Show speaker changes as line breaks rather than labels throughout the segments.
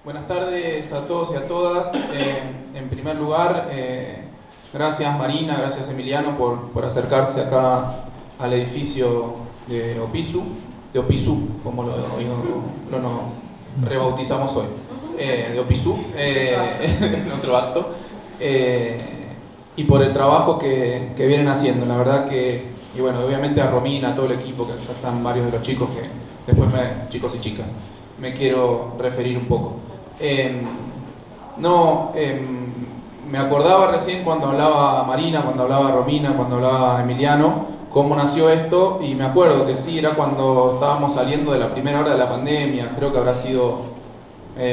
Buenas tardes a todos y a todas. En primer lugar, gracias Marina, gracias Emiliano por acercarse acá al edificio de Opisu, como lo rebautizamos hoy, de Opisu, en otro acto, y por el trabajo que vienen haciendo. La verdad que, y bueno, obviamente a Romina, a todo el equipo, que acá están varios de los chicos, que después chicos y chicas, me quiero referir un poco. Me acordaba recién cuando hablaba Marina, cuando hablaba Romina, cuando hablaba Emiliano, cómo nació esto, y me acuerdo que sí, era cuando estábamos saliendo de la primera hora de la pandemia, creo que habrá sido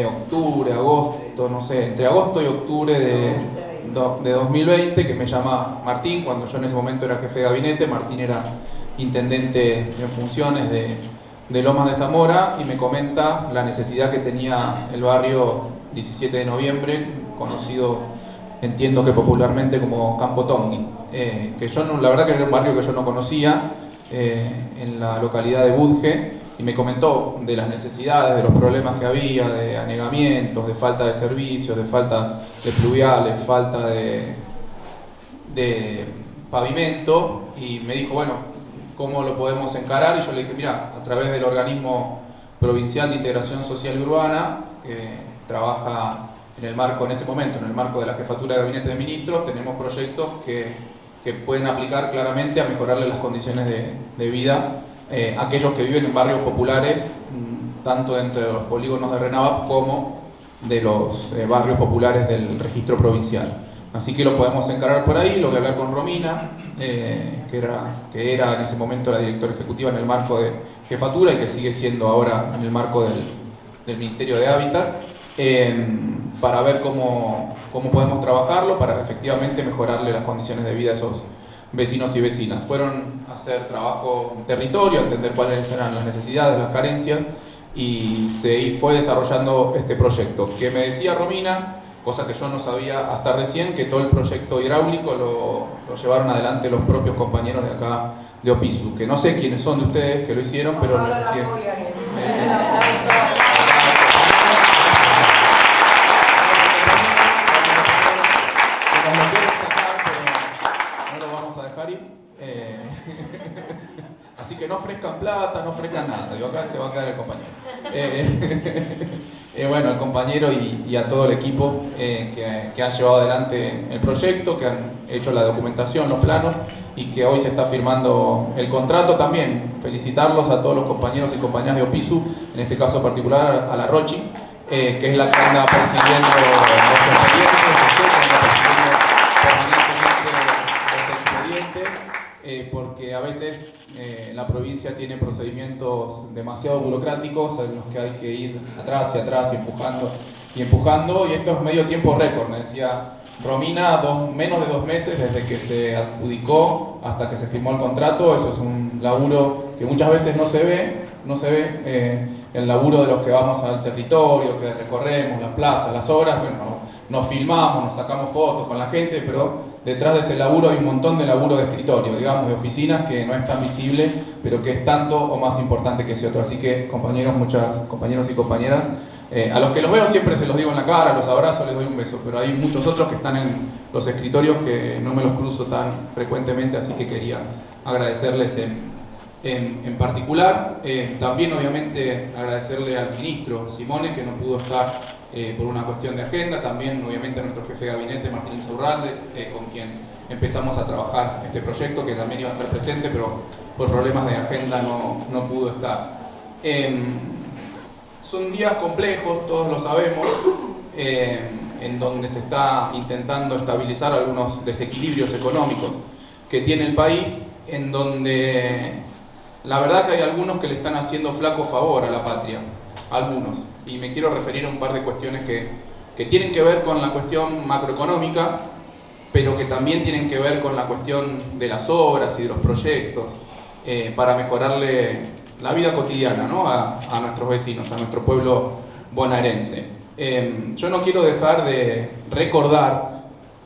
octubre, agosto, no sé, entre agosto y octubre de 2020, que me llama Martín, cuando yo en ese momento era jefe de gabinete. Martín era intendente en funciones de Lomas de Zamora, y me comenta la necesidad que tenía el barrio 17 de noviembre, conocido, entiendo que popularmente, como Campo Tongui, que yo no, la verdad que era un barrio que yo no conocía, en la localidad de Budge, y me comentó de las necesidades, de los problemas que había, de anegamientos, de falta de servicios, de falta de pluviales, falta de pavimento, y me dijo, bueno, ¿cómo lo podemos encarar? Y yo le dije, mira, a través del Organismo Provincial de Integración Social y Urbana, que trabaja en el marco, en ese momento, en el marco de la Jefatura de Gabinete de Ministros, tenemos proyectos que pueden aplicar claramente a mejorarle las condiciones de vida a aquellos que viven en barrios populares, tanto dentro de los polígonos de RENAVAP como de los barrios populares del registro provincial. Así que lo podemos encarar por ahí. Lo voy a hablar con Romina, que era en ese momento la directora ejecutiva en el marco de Jefatura, y que sigue siendo ahora en el marco del Ministerio de Hábitat, para ver cómo podemos trabajarlo para efectivamente mejorarle las condiciones de vida a esos vecinos y vecinas. Fueron a hacer trabajo en territorio, a entender cuáles eran las necesidades, las carencias, y se fue desarrollando este proyecto, que me decía Romina, cosa que yo no sabía hasta recién, que todo el proyecto hidráulico lo llevaron adelante los propios compañeros de acá de Opisu, que no sé quiénes son de ustedes que lo hicieron, pero no lo vamos a dejar ir. Así que no ofrezcan plata, no ofrezcan nada. Digo, acá se va a quedar el compañero. Bueno, al compañero y a todo el equipo que han llevado adelante el proyecto, que han hecho la documentación, los planos, y que hoy se está firmando el contrato. También felicitarlos a todos los compañeros y compañeras de Opisu, en este caso particular a la Rochi, que es la que anda persiguiendo los expedientes, porque a veces la provincia tiene procedimientos demasiado burocráticos en los que hay que ir atrás y atrás, y empujando, y esto es medio tiempo récord. Me decía Romina, menos de 2 meses desde que se adjudicó hasta que se firmó el contrato. Eso es un laburo que muchas veces no se ve, el laburo de los que vamos al territorio, que recorremos las plazas, las obras. Bueno, nos filmamos, nos sacamos fotos con la gente, pero detrás de ese laburo hay un montón de laburo de escritorio, digamos, de oficinas, que no es tan visible, pero que es tanto o más importante que ese otro. Así que, compañeros y compañeras, a los que los veo siempre se los digo en la cara, los abrazo, les doy un beso, pero hay muchos otros que están en los escritorios que no me los cruzo tan frecuentemente, así que quería agradecerles en particular. También, obviamente, agradecerle al ministro Simone, que no pudo estar por una cuestión de agenda. También, obviamente, a nuestro jefe de gabinete, Martín Insaurralde, con quien empezamos a trabajar este proyecto, que también iba a estar presente, pero por problemas de agenda no pudo estar. Son días complejos, todos lo sabemos, en donde se está intentando estabilizar algunos desequilibrios económicos que tiene el país, en donde la verdad que hay algunos que le están haciendo flaco favor a la patria, algunos, y me quiero referir a un par de cuestiones que tienen que ver con la cuestión macroeconómica, pero que también tienen que ver con la cuestión de las obras y de los proyectos, para mejorarle la vida cotidiana, ¿no?, a nuestros vecinos, a nuestro pueblo bonaerense. Yo no quiero dejar de recordar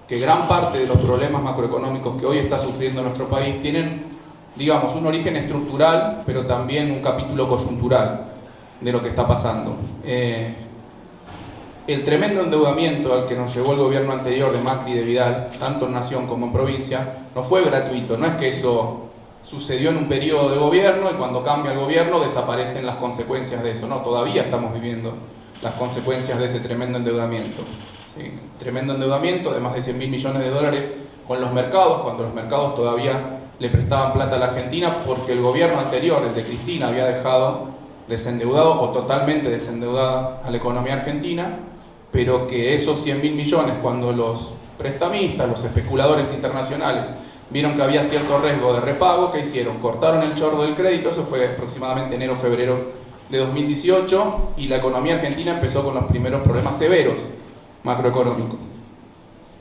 que gran parte de los problemas macroeconómicos que hoy está sufriendo nuestro país tienen, digamos, un origen estructural, pero también un capítulo coyuntural de lo que está pasando. el tremendo endeudamiento al que nos llevó el gobierno anterior de Macri y de Vidal, tanto en Nación como en provincia, no fue gratuito. No es que eso sucedió en un periodo de gobierno y cuando cambia el gobierno desaparecen las consecuencias de eso. No, todavía estamos viviendo las consecuencias de ese tremendo endeudamiento. ¿Sí? Tremendo endeudamiento de más de 100.000 millones de dólares con los mercados, cuando los mercados todavía le prestaban plata a la Argentina porque el gobierno anterior, el de Cristina, había dejado desendeudado o totalmente desendeudada a la economía argentina, pero que esos 100.000 millones, cuando los prestamistas, los especuladores internacionales, vieron que había cierto riesgo de repago, ¿qué hicieron? Cortaron el chorro del crédito, eso fue aproximadamente enero-febrero de 2018, y la economía argentina empezó con los primeros problemas severos macroeconómicos.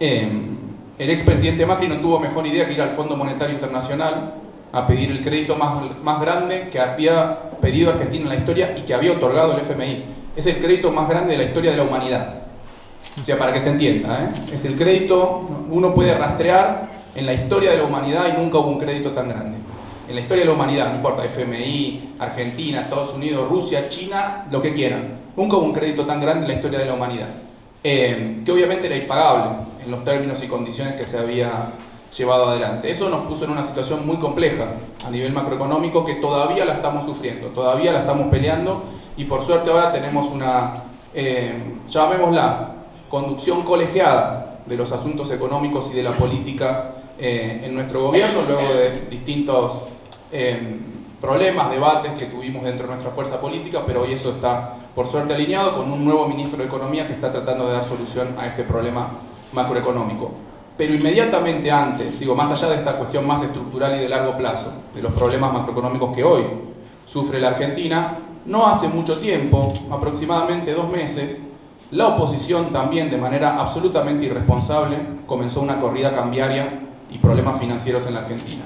El expresidente Macri no tuvo mejor idea que ir al Fondo Monetario Internacional a pedir el crédito más grande que había pedido Argentina en la historia y que había otorgado el FMI. Es el crédito más grande de la historia de la humanidad. O sea, para que se entienda, es el crédito, uno puede rastrear en la historia de la humanidad y nunca hubo un crédito tan grande. En la historia de la humanidad, no importa, FMI, Argentina, Estados Unidos, Rusia, China, lo que quieran. Nunca hubo un crédito tan grande en la historia de la humanidad. Que obviamente era impagable en los términos y condiciones que se había llevado adelante. Eso nos puso en una situación muy compleja a nivel macroeconómico que todavía la estamos sufriendo, todavía la estamos peleando y por suerte ahora tenemos una, llamémosla, conducción colegiada de los asuntos económicos y de la política en nuestro gobierno, luego de distintos problemas, debates que tuvimos dentro de nuestra fuerza política, pero hoy eso está por suerte alineado con un nuevo ministro de Economía que está tratando de dar solución a este problema macroeconómico. Pero inmediatamente antes, digo, más allá de esta cuestión más estructural y de largo plazo, de los problemas macroeconómicos que hoy sufre la Argentina, no hace mucho tiempo, aproximadamente 2 meses, la oposición también de manera absolutamente irresponsable comenzó una corrida cambiaria y problemas financieros en la Argentina.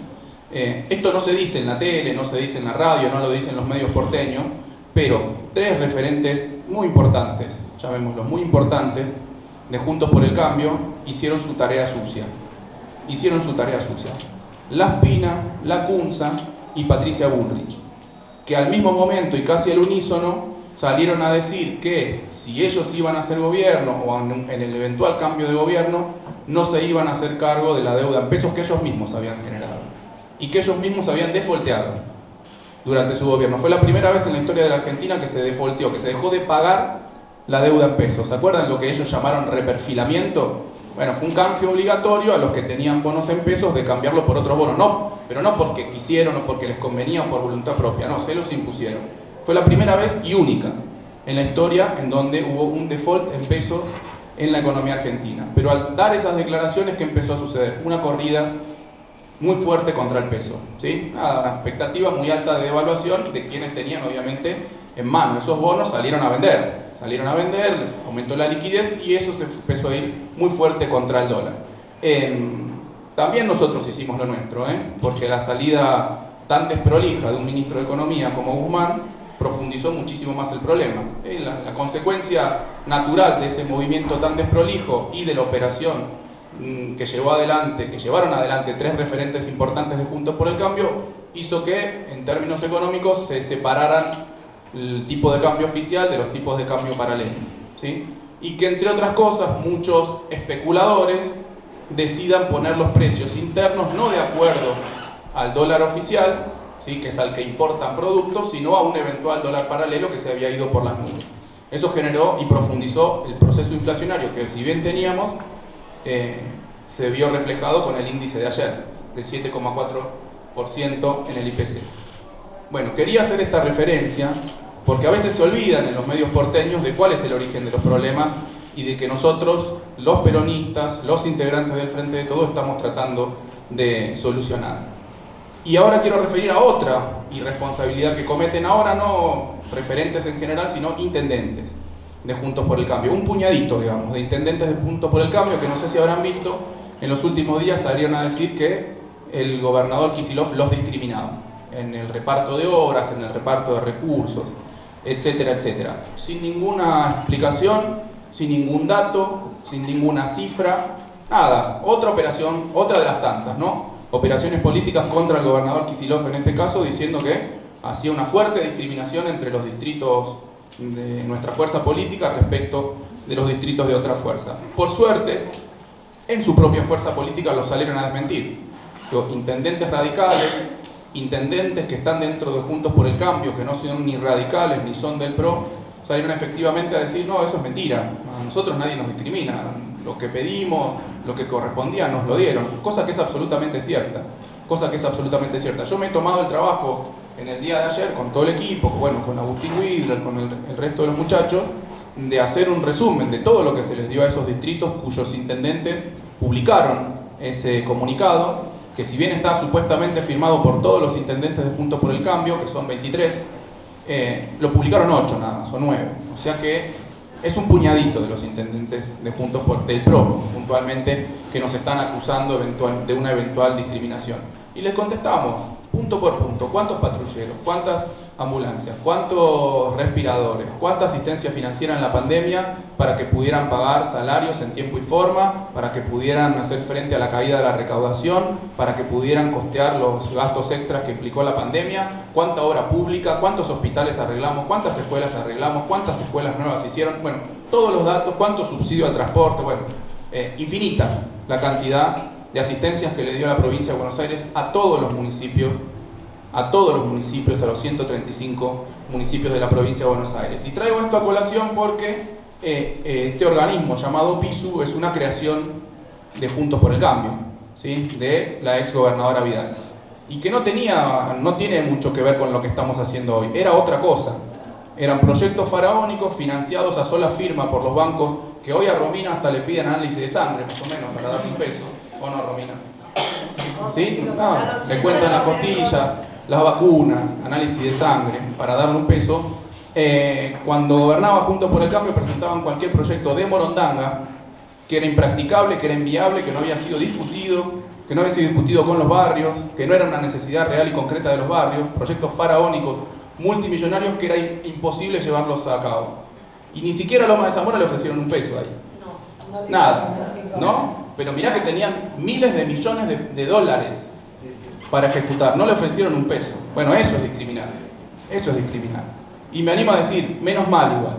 Esto no se dice en la tele, no se dice en la radio, no lo dicen los medios porteños, pero 3 referentes muy importantes, llamémoslo muy importantes, de Juntos por el Cambio, hicieron su tarea sucia. Hicieron su tarea sucia. Laspina, Lacunza y Patricia Bullrich, que al mismo momento y casi al unísono salieron a decir que si ellos iban a hacer gobierno o en el eventual cambio de gobierno, no se iban a hacer cargo de la deuda en pesos que ellos mismos habían generado y que ellos mismos habían defaulteado durante su gobierno. Fue la primera vez en la historia de la Argentina que se defaulteó, que se dejó de pagar la deuda en pesos. ¿Se acuerdan lo que ellos llamaron reperfilamiento? Bueno, fue un canje obligatorio a los que tenían bonos en pesos de cambiarlos por otros bonos. No, pero no porque quisieron o porque les convenía o por voluntad propia, no, se los impusieron. Fue la primera vez y única en la historia en donde hubo un default en pesos en la economía argentina. Pero al dar esas declaraciones, ¿qué empezó a suceder? Una corrida muy fuerte contra el peso, ¿sí? Nada, una expectativa muy alta de devaluación de quienes tenían obviamente en mano esos bonos, salieron a vender, aumentó la liquidez y eso se empezó a ir muy fuerte contra el dólar. También nosotros hicimos lo nuestro, porque la salida tan desprolija de un ministro de Economía como Guzmán profundizó muchísimo más el problema. La consecuencia natural de ese movimiento tan desprolijo y de la operación que llevaron adelante 3 referentes importantes de Juntos por el Cambio, hizo que en términos económicos se separaran el tipo de cambio oficial de los tipos de cambio paralelo, ¿sí? Y que entre otras cosas muchos especuladores decidan poner los precios internos no de acuerdo al dólar oficial, ¿sí? Que es al que importan productos, sino a un eventual dólar paralelo que se había ido por las nubes. Eso generó y profundizó el proceso inflacionario que, si bien teníamos, se vio reflejado con el índice de ayer, de 7,4% en el IPC. Bueno, quería hacer esta referencia porque a veces se olvidan en los medios porteños de cuál es el origen de los problemas y de que nosotros, los peronistas, los integrantes del Frente de Todos, estamos tratando de solucionar. Y ahora quiero referir a otra irresponsabilidad que cometen ahora no referentes en general, sino intendentes de Juntos por el Cambio. Un puñadito, digamos, de intendentes de Juntos por el Cambio que no sé si habrán visto, en los últimos días salieron a decir que el gobernador Kicillof los discriminaba en el reparto de obras, en el reparto de recursos, etcétera, etcétera. Sin ninguna explicación, sin ningún dato, sin ninguna cifra, nada. Otra operación, otra de las tantas, ¿no? Operaciones políticas contra el gobernador Kicillof en este caso, diciendo que hacía una fuerte discriminación entre los distritos de nuestra fuerza política respecto de los distritos de otra fuerza. Por suerte, en su propia fuerza política lo salieron a desmentir. Los intendentes radicales, intendentes que están dentro de Juntos por el Cambio, que no son ni radicales ni son del PRO, salieron efectivamente a decir, no, eso es mentira, a nosotros nadie nos discrimina, lo que pedimos, lo que correspondía nos lo dieron, cosa que es absolutamente cierta, Yo me he tomado el trabajo en el día de ayer con todo el equipo, bueno, con Agustín Widler, con el resto de los muchachos, de hacer un resumen de todo lo que se les dio a esos distritos cuyos intendentes publicaron ese comunicado, que si bien está supuestamente firmado por todos los intendentes de Juntos por el Cambio, que son 23, lo publicaron 8 nada más, o 9. O sea que es un puñadito de los intendentes de Juntos del PRO, puntualmente, que nos están acusando de una eventual discriminación. Y les contestamos, punto por punto, cuántos patrulleros, cuántas ambulancias, cuántos respiradores, cuánta asistencia financiera en la pandemia para que pudieran pagar salarios en tiempo y forma, para que pudieran hacer frente a la caída de la recaudación, para que pudieran costear los gastos extras que implicó la pandemia, cuánta obra pública, cuántos hospitales arreglamos, cuántas escuelas arreglamos, cuántas escuelas nuevas hicieron, bueno, todos los datos, cuánto subsidio al transporte, bueno, infinita la cantidad de asistencias que le dio la provincia de Buenos Aires a todos los municipios, a los 135 municipios de la provincia de Buenos Aires. Y traigo esto a colación porque este organismo llamado PISU es una creación de Juntos por el Cambio, ¿sí? De la ex gobernadora Vidal. Y que no tiene mucho que ver con lo que estamos haciendo hoy, era otra cosa. Eran proyectos faraónicos financiados a sola firma por los bancos que hoy a Romina hasta le piden análisis de sangre, más o menos, para darle un peso. ¿O no, Romina? ¿Sí? No, le cuentan las costillas, las vacunas, análisis de sangre, para darle un peso. Cuando gobernaba Juntos por el Cambio presentaban cualquier proyecto de morondanga que era impracticable, que era inviable, que no había sido discutido, con los barrios, que no era una necesidad real y concreta de los barrios, proyectos faraónicos, multimillonarios que era imposible llevarlos a cabo. Y ni siquiera a Loma de Zamora le ofrecieron un peso ahí. Nada, ¿no? Pero mirá que tenían miles de millones de dólares para ejecutar, no le ofrecieron un peso. Bueno, eso es discriminar. Y me animo a decir, menos mal igual.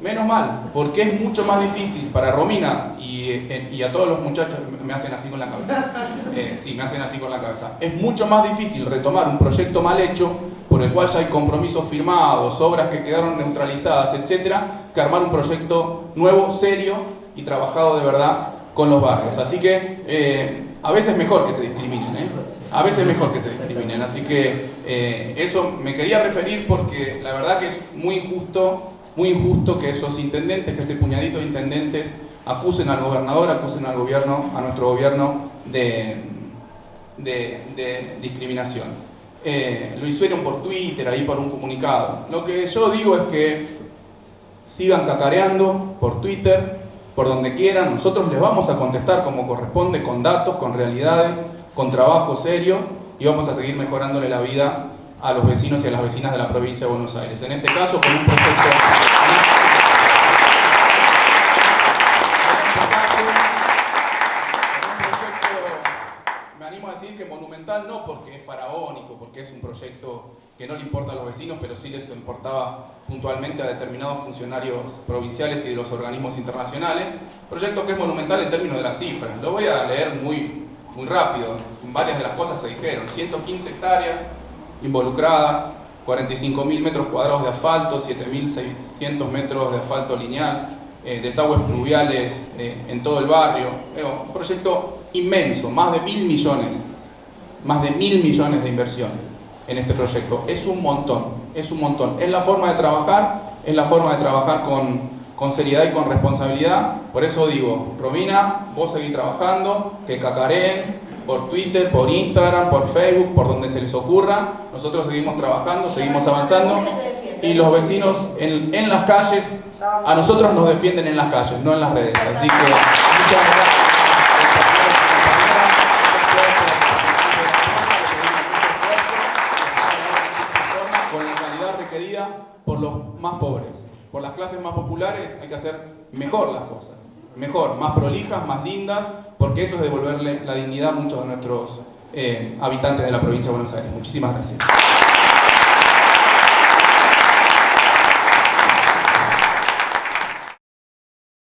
Menos mal, porque es mucho más difícil para Romina y a todos los muchachos, me hacen así con la cabeza. Sí, me hacen así con la cabeza. Es mucho más difícil retomar un proyecto mal hecho, por el cual ya hay compromisos firmados, obras que quedaron neutralizadas, etcétera, que armar un proyecto nuevo, serio y trabajado de verdad con los barrios. Así que a veces es mejor que te discriminen, A veces es mejor que te discriminen. Así que eso me quería referir porque la verdad que es muy injusto que esos intendentes, que ese puñadito de intendentes acusen al gobernador, acusen al gobierno, a nuestro gobierno de discriminación. Lo hicieron por Twitter, ahí por un comunicado. Lo que yo digo es que sigan cacareando por Twitter, por donde quieran. Nosotros les vamos a contestar como corresponde, con datos, con realidades, con trabajo serio, y vamos a seguir mejorándole la vida a los vecinos y a las vecinas de la provincia de Buenos Aires. En este caso, con un proyecto... me animo a decir que monumental no porque es faraónico, porque es un proyecto que no le importa a los vecinos, pero sí les importaba puntualmente a determinados funcionarios provinciales y de los organismos internacionales. Proyecto que es monumental en términos de las cifras. Lo voy a leer muy rápido. Varias de las cosas se dijeron. 115 hectáreas involucradas, 45.000 metros cuadrados de asfalto, 7.600 metros de asfalto lineal, desagües pluviales en todo el barrio. Un proyecto inmenso, más de 1.000 millones de inversión en este proyecto. Es un montón. Es la forma de trabajar, con seriedad y con responsabilidad. Por eso digo, Romina, vos seguís trabajando, que cacareen por Twitter, por Instagram, por Facebook, por donde se les ocurra. Nosotros seguimos trabajando, seguimos avanzando. Y los vecinos en las calles, a nosotros nos defienden en las calles, no en las redes. Así que muchas gracias. Con la calidad requerida por los más pobres. Por las clases más populares hay que hacer mejor las cosas. Mejor, más prolijas, más lindas, porque eso es devolverle la dignidad a muchos de nuestros habitantes de la provincia de Buenos Aires. Muchísimas gracias.